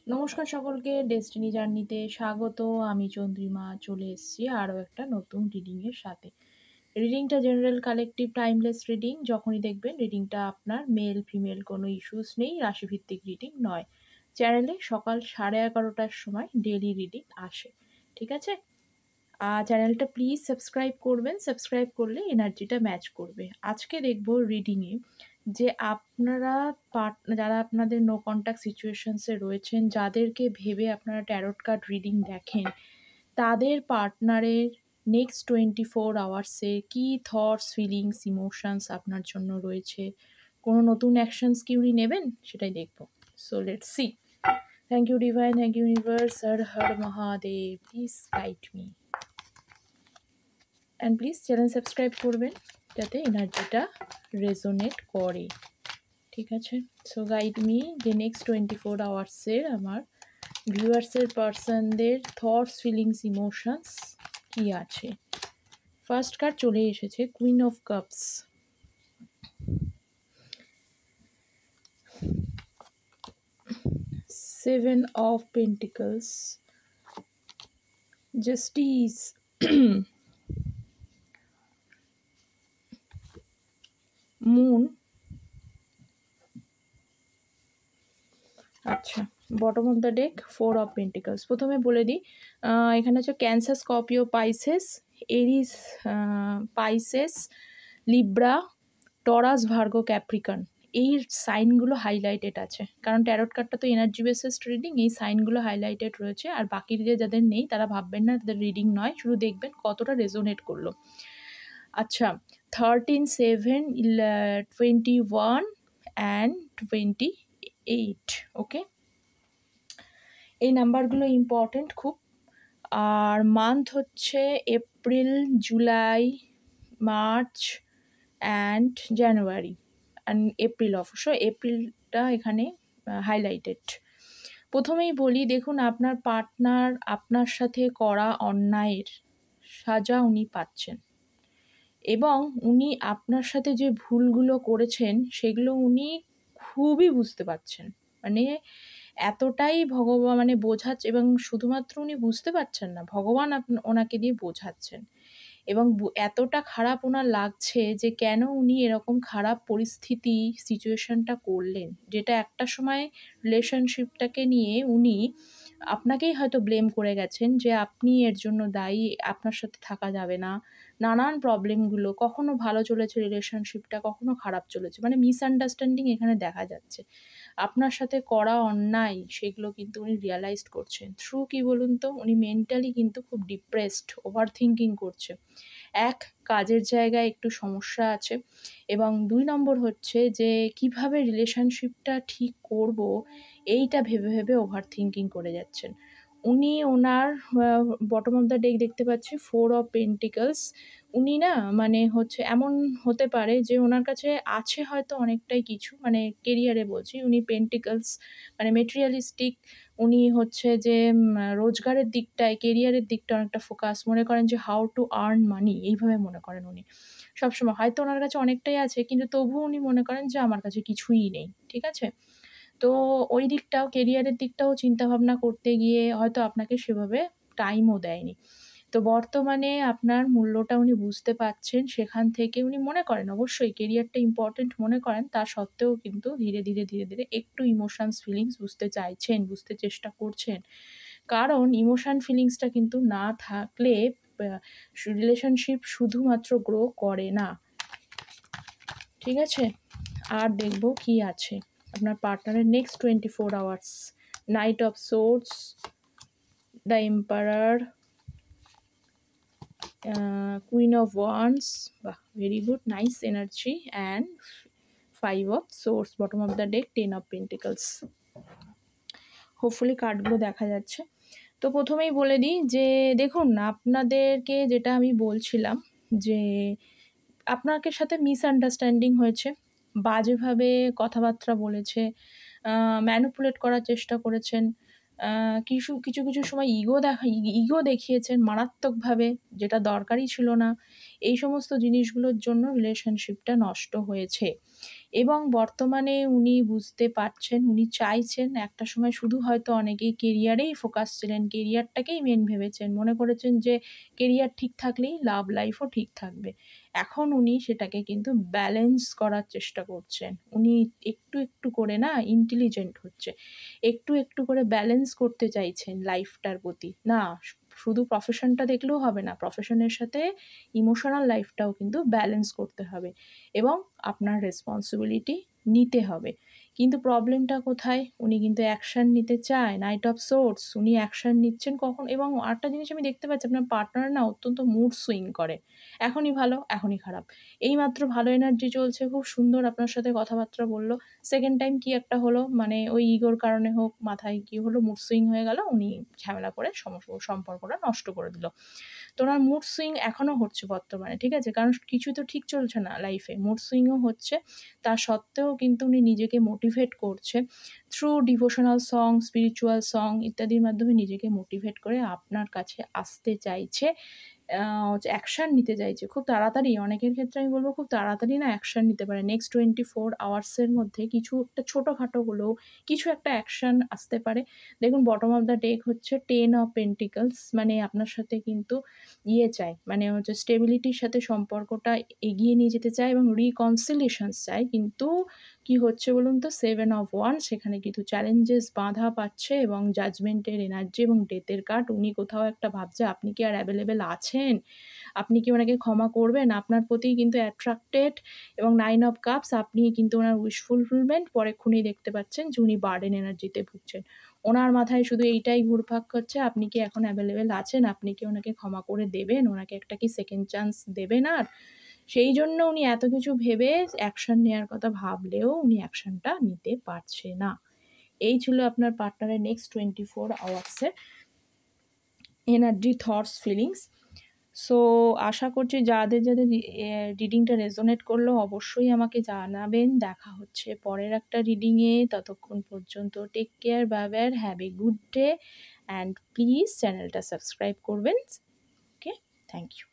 নমস্কার সকলকে, ডেস্টিনি জার্নিতে স্বাগত। আমি চন্দ্রিমা চলে এসেছি আরও একটা নতুন রিডিংয়ের সাথে। রিডিংটা জেনারেল কালেকটিভ টাইমলেস রিডিং। যখনই দেখবেন রিডিংটা আপনার মেল ফিমেল কোনো ইস্যুস নেই, রাশিভিত্তিক রিডিং নয়। চ্যানেলে সকাল 11:30টার সময় ডেলি রিডিং আসে, ঠিক আছে? চ্যানেলটা প্লিজ সাবস্ক্রাইব করবেন। সাবস্ক্রাইব করলে এনার্জিটা ম্যাচ করবে। আজকে দেখব রিডিংয়ে যে আপনারা যারা আপনাদের নো কন্ট্যাক্ট সিচুয়েশনসে রয়েছেন, যাদেরকে ভেবে আপনারা ট্যারোট কার্ড রিডিং দেখেন, তাদের পার্টনারের নেক্সট 24 আওয়ার্সে কী থটস, ফিলিংস, ইমোশনস আপনার জন্য রয়েছে। কোনো নতুন অ্যাকশনস কি উনি নেবেন, সেটাই দেখব। So let's see. Thank you divine, thank you universe, Har Har Mahadev, please guide me. And please channel subscribe করবেন যাতে এনার্জিটা রেজোনেট করে, ঠিক আছে? সো গাইড মি যে নেক্সট 24 আওয়ার্সের আমার ভিউয়ার্সের পার্সনদের থটস, ফিলিংস, ইমোশনস কী আছে। ফার্স্ট কার্ড চলে এসেছে queen of cups, 7 of pentacles, justice, moon. আচ্ছা, bottom of the deck 4 of pentacles. প্রথমে বলে দিই, এখানে হচ্ছে cancer, Scorpio, Pisces, Aries, Pisces, Libra, Taurus, Virgo, Capricorn. এই সাইনগুলো হাইলাইটেড আছে, কারণ ট্যারোট কার্ডটা তো এনার্জি বেসিস রিডিং। এই সাইনগুলো হাইলাইটেড রয়েছে। আর বাকি যে যাদের নেই তারা ভাববেন না তাদের রিডিং নয়, শুধু দেখবেন কতটা রেজোনেট করলো। আচ্ছা, 13, 7, 21 অ্যান্ড 28, ওকে? এই নাম্বারগুলো ইম্পর্টেন্ট খুব। আর মান্থ হচ্ছে April, July, March and January and April. অবশ্য এপ্রিলটা এখানে হাইলাইটেড। প্রথমেই বলি, দেখুন আপনার পার্টনার আপনার সাথে করা অন্যায়ের সাজা উনি পাচ্ছেন, এবং উনি আপনার সাথে যে ভুলগুলো করেছেন সেগুলো উনি খুবই বুঝতে পারছেন। মানে এতটাই ভগবান মানে বোঝাচ্ছে, এবং শুধুমাত্র উনি বুঝতে পারছেন না, ভগবান ওনাকে দিয়ে বোঝাচ্ছেন। এবং এতটা খারাপ ওনার লাগছে যে কেন উনি এরকম খারাপ পরিস্থিতি, সিচুয়েশনটা করলেন, যেটা একটা সময় রিলেশনশিপটাকে নিয়ে উনি আপনাকেই হয়তো ব্লেম করে গেছেন যে আপনি এর জন্য দায়ী, আপনার সাথে থাকা যাবে না। নানান প্রবলেমগুলো, কখনো ভালো চলেছে রিলেশনশিপটা, কখনো খারাপ চলেছে, মানে মিসআন্ডারস্ট্যান্ডিং এখানে দেখা যাচ্ছে। আপনার সাথে করা অন্যায় সেগুলো কিন্তু উনি রিয়ালাইজড করছেন। থ্রু কি বলুন তো, উনি মেন্টালি কিন্তু খুব ডিপ্রেসড, ওভার থিঙ্কিং করছে। কাজের জায়গায় একটু সমস্যা আছে, এবং ২ নম্বর হচ্ছে যে কিভাবে রিলেশনশিপটা ঠিক করব, এইটা ভেবে ভেবে ওভার থিঙ্কিং করে যাচ্ছেন। উনি ওনার বটম অফ দ্য ডেক দেখতে পাচ্ছি 4 অফ পেন্টিকলস। উনি না মানে হচ্ছে এমন হতে পারে যে ওনার কাছে আছে হয়তো অনেকটাই কিছু, মানে কেরিয়ারে বলছি। উনি পেন্টিকলস মানে মেটেরিয়ালিস্টিক। উনি হচ্ছে যে রোজগারের দিকটায়, কেরিয়ারের দিকটা অনেকটা ফোকাস। মনে করেন যে হাউ টু আর্ন মানি, এইভাবে মনে করেন উনি। সবসময় হয়তো ওনার কাছে অনেকটাই আছে, কিন্তু তবুও উনি মনে করেন যে আমার কাছে কিছুই নেই। ঠিক আছে? তো ওই দিকটাও, কেরিয়ারের দিকটাও চিন্তাভাবনা করতে গিয়ে হয়তো আপনাকে সেভাবে টাইমও দেয়নি। তো বর্তমানে আপনার মূল্যটা উনি বুঝতে পারছেন। সেখান থেকে উনি মনে করেন অবশ্যই কেরিয়ারটা ইম্পর্টেন্ট মনে করেন। তা সত্ত্বেও কিন্তু ধীরে, ধীরে, ধীরে, ধীরে একটু ইমোশনস, ফিলিংস বুঝতে চাইছেন, বুঝতে চেষ্টা করছেন। কারণ ইমোশন ফিলিংসটা কিন্তু না থাকলে আ রিলেশনশিপ শুধুমাত্র গ্রো করে না। ঠিক আছে? আর দেখব কি আছে আপনার পার্টনারের next 24 hours. Knight of swords, the emperor, queen of wands, বাহ! Very good, nice energy, and 5 of swords, bottom of the deck 10 of pentacles. Hopefully কার্ডগুলো দেখা যাচ্ছে। তো প্রথমেই বলে দিই যে দেখুন, আপনাদেরকে যেটা আমি বলছিলাম যে আপনাকে সাথে মিসআন্ডারস্ট্যান্ডিং হয়েছে। বাজেভাবে কথাবার্তা বলেছে, ম্যানিপুলেট করার চেষ্টা করেছেন। কিছু সময় ইগো দেখিয়েছেন মারাত্মকভাবে, যেটা দরকারই ছিল না। এই সমস্ত জিনিসগুলোর জন্য রিলেশনশিপটা নষ্ট হয়েছে। এবং বর্তমানে উনি বুঝতে পারছেন, উনি চাইছেন একটা সময় শুধু হয়তো অনেকেই কেরিয়ারেই ফোকাস ছিলেন, কেরিয়ারটাকেই মেইন ভেবেছেন। মনে করেছেন যে কেরিয়ার ঠিক থাকলেই লাভ লাইফও ঠিক থাকবে। এখন উনি সেটাকে কিন্তু ব্যালেন্স করার চেষ্টা করছেন। উনি একটু, একটু করে না ইন্টেলিজেন্ট হচ্ছে। একটু, একটু করে ব্যালেন্স করতে চাইছেন লাইফটার প্রতি। না শুধু প্রফেশনটা দেখলেও হবে না। প্রফেশনের সাথে ইমোশনাল লাইফটাও কিন্তু ব্যালেন্স করতে হবে এবং আপনার রেসপন্সিবিলিটি নিতে হবে। কিন্তু প্রবলেমটা কোথায়? উনি কিন্তু অ্যাকশন নিতে চায়। নাইট অফ সোর্ডস উনি অ্যাকশন নিচ্ছেন কখন এবং আরেকটা জিনিস আমি দেখতে পাচ্ছি আপনার পার্টনার না অত্যন্ত মুড সুইং করে। এখনই ভালো, এখনই খারাপ। এইমাত্র ভালো এনার্জি চলছে, খুব সুন্দর আপনার সাথে কথাবার্তা বলল। সেকেন্ড টাইম কি একটা হলো, মানে ওই ইগোর কারণে হোক, মাথায় কি হলো, মুড সুইং হয়ে গেল। উনি ঝামেলা করে সম্পর্কটা নষ্ট করে দিল। তো ওনার মুড সুইং এখনও হচ্ছে বর্তমানে, ঠিক আছে? কারণ কিছু তো ঠিক চলছে না লাইফে। মুড সুইংও হচ্ছে। তা সত্ত্বেও কিন্তু উনি নিজেকে মোটিভেট করছে। Through devotional song, spiritual song ইত্যাদির মাধ্যমে নিজেকে মোটিভেট করে আপনার কাছে আসতে চাইছে। অ্যাকশন নিতে চাইছে খুব তাড়াতাড়ি। অনেকের ক্ষেত্রে আমি বলব খুব তাড়াতাড়ি না অ্যাকশন নিতে পারে। নেক্সট 24 আওয়ার্সের মধ্যে কিছু একটা ছোটখাটো হলেও কিছু একটা অ্যাকশন আসতে পারে। দেখুন বটম অফ দ্য ডেক হচ্ছে 10 অফ পেন্টিকলস, মানে আপনার সাথে কিন্তু চায়, মানে হচ্ছে স্টেবিলিটির সাথে সম্পর্কটা এগিয়ে নিয়ে যেতে চায় এবং রিকনসিলিয়েশনস চায়। কিন্তু কি হচ্ছে বলুন তো? 7 অফ ওয়ান্ডস, সেখানে কিন্তু চ্যালেঞ্জেস বাধা পাচ্ছে এবং জাজমেন্টের এনার্জি এবং ডেথের কার্ড। উনি কোথাও একটা ভাবছে আপনি কি আর অ্যাভেলেবেল আছেন? আপনি কি ওনাকে ক্ষমা করবেন? আপনার প্রতি কিন্তু অ্যাট্রাক্টেড এবং 9 অফ কাপস, আপনি কিন্তু ওনার উইশ ফুলফিলমেন্ট পরেক্ষণেই দেখতে পাচ্ছেন যে উনি বার্ডেন এনার্জিতে ভুগছেন। ওনার মাথায় শুধু এইটাই ঘুরপাক খাচ্ছে, আপনি কি এখন অ্যাভেলেবেল আছেন? আপনি কি ওনাকে ক্ষমা করে দেবেন? ওনাকে একটা কি সেকেন্ড চান্স দেবেন আর? সেই জন্য উনি এত কিছু ভেবে অ্যাকশন নেয়ার কথা ভাবলেও উনি অ্যাকশনটা নিতে পারছে না। এই ছিল আপনার পার্টনারের নেক্সট 24 আওয়ার্সের এনার্জি, থটস, ফিলিংস। সো আশা করছি যাদের রিডিংটা রেজোনেট করলো অবশ্যই আমাকে জানাবেন। দেখা হচ্ছে পরের একটা রিডিংয়ে। ততক্ষণ পর্যন্ত take care, bye bye, have a good day and please চ্যানেলটা সাবস্ক্রাইব করবেন। Okay, thank you.